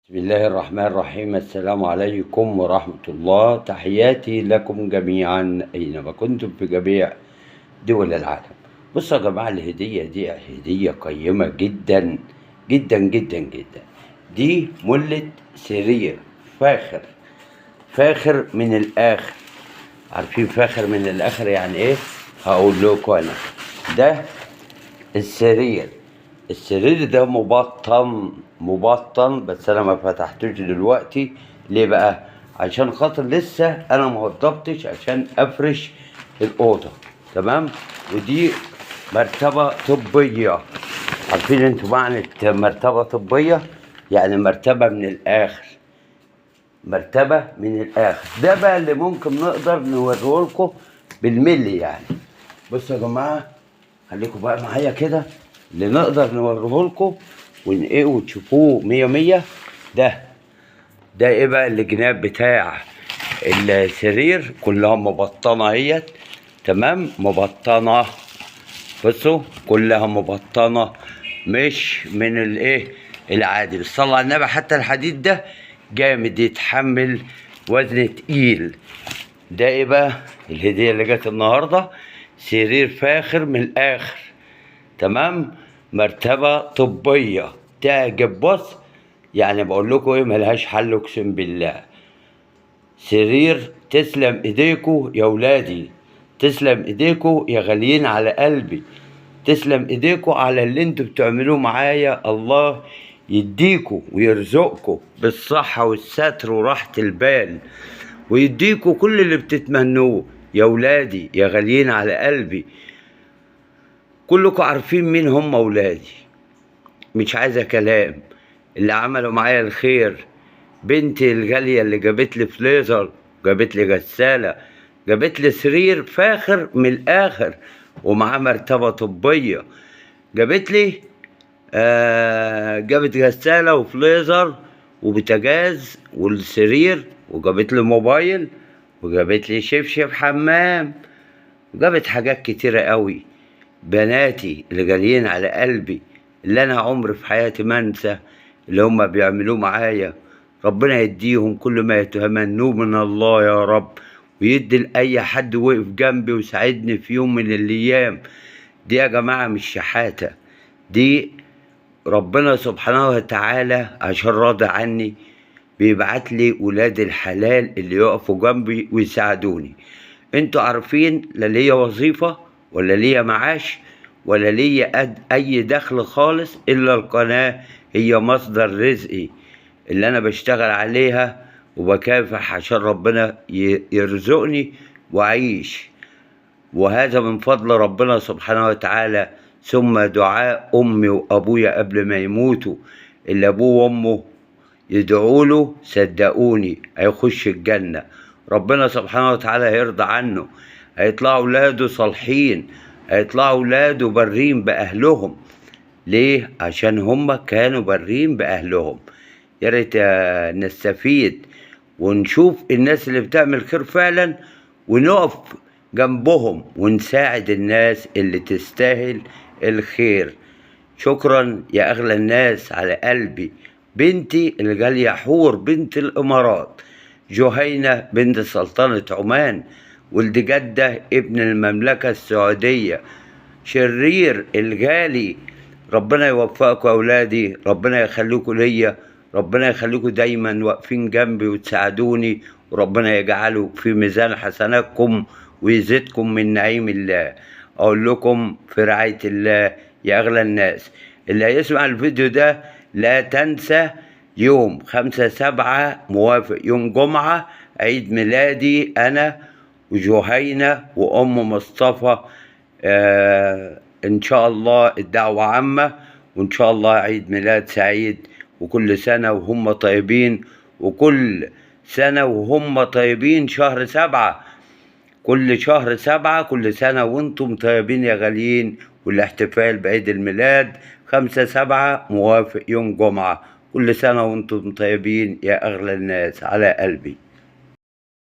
بسم الله الرحمن الرحيم. السلام عليكم ورحمة الله. تحياتي لكم جميعا أينما كنتم في جميع دول العالم. بصوا يا جماعة، الهدية دي هدية قيمة جدا جدا جدا جدا. دي ملة سرير فاخر، فاخر من الآخر. عارفين فاخر من الآخر يعني إيه؟ هقول لكم أنا. ده السرير ده مبطن بس انا ما فتحتوش دلوقتي. ليه بقى؟ عشان خاطر لسه انا ما وضبتش عشان افرش الاوضه. تمام. ودي مرتبه طبيه. عارفين انتوا معنى مرتبه طبيه؟ يعني مرتبه من الاخر، مرتبه من الاخر. ده بقى اللي ممكن نقدر نوريه لكم بالملي يعني. بصوا يا جماعه، خليكم بقى معايا كده اللي نقدر نوريه لكم وايه وتشوفوه مية مية. ده ايه بقى؟ الجناب بتاع السرير كلها مبطنه اهيت. تمام، مبطنه. بصوا كلها مبطنه، مش من الايه العادي. بس صلى على النبي، حتى الحديد ده جامد يتحمل وزن تقيل. ده ايه بقى؟ الهديه اللي جت النهارده، سرير فاخر من الاخر. تمام، مرتبه طبيه تعجب. بص يعني بقول لكم ايه، ملهاش حل اقسم بالله. سرير تسلم ايديكوا يا ولادي، تسلم ايديكوا يا غاليين على قلبي، تسلم ايديكوا على اللي انتوا بتعملوه معايا. الله يديكوا ويرزقكوا بالصحة والستر وراحة البال، ويديكوا كل اللي بتتمنوه يا ولادي يا غاليين على قلبي. كلكم عارفين مين هم ولادي، مش عايزة كلام. اللي عملوا معايا الخير، بنتي الغالية اللي جابت لي فليزر، جابت لي غسالة، جابت لي سرير فاخر من الآخر ومعاه مرتبة طبية. جابت لي جابت غسالة وفليزر وبوتاجاز والسرير، وجابت لي موبايل، وجابت لي شبشب حمام، وجابت حاجات كتيرة قوي. بناتي اللي غاليين على قلبي، اللي انا عمري في حياتي ما انسى اللي هم بيعملوه معايا. ربنا يديهم كل ما يتمنوه من الله يا رب، ويدي لأي حد وقف جنبي وساعدني في يوم من الأيام. دي يا جماعة مش شحاتة، دي ربنا سبحانه وتعالى عشان راضي عني بيبعت لي ولاد الحلال اللي يقفوا جنبي ويساعدوني. انتوا عارفين لا ليا وظيفة ولا ليا معاش ولا ليا اي دخل خالص، الا القناة هي مصدر رزقي اللي انا بشتغل عليها وبكافح عشان ربنا يرزقني واعيش. وهذا من فضل ربنا سبحانه وتعالى، ثم دعاء امي وابويا قبل ما يموتوا. اللي ابوه وامه يدعوا له صدقوني هيخش الجنة، ربنا سبحانه وتعالى هيرضى عنه، هيطلعوا ولاده صالحين، هيطلعوا ولاده برين بأهلهم. ليه؟ عشان هم كانوا برين بأهلهم. يا ريت نستفيد ونشوف الناس اللي بتعمل خير فعلا ونقف جنبهم ونساعد الناس اللي تستاهل الخير. شكرا يا أغلى الناس على قلبي. بنتي الغالية حور بنت الإمارات، جهينة بنت سلطنة عمان، ولد جدة ابن المملكة السعودية، شرير الغالي. ربنا يوفقكم يا أولادي، ربنا يخليكم ليا، ربنا يخليكم دايما واقفين جنبي وتساعدوني، وربنا يجعله في ميزان حسناتكم ويزيدكم من نعيم الله. أقول لكم في رعاية الله يا أغلى الناس. اللي هيسمع الفيديو ده لا تنسى يوم 5/7 موافق يوم جمعة عيد ميلادي أنا وجهينة وأم مصطفى. إن شاء الله الدعوة عامة، وإن شاء الله عيد ميلاد سعيد، وكل سنة وهم طيبين، وكل سنة وهم طيبين. شهر 7، كل شهر 7 كل سنة وانتم طيبين يا غاليين. والاحتفال بعيد الميلاد 5/7 موافق يوم جمعة. كل سنة وانتم طيبين يا أغلى الناس على قلبي.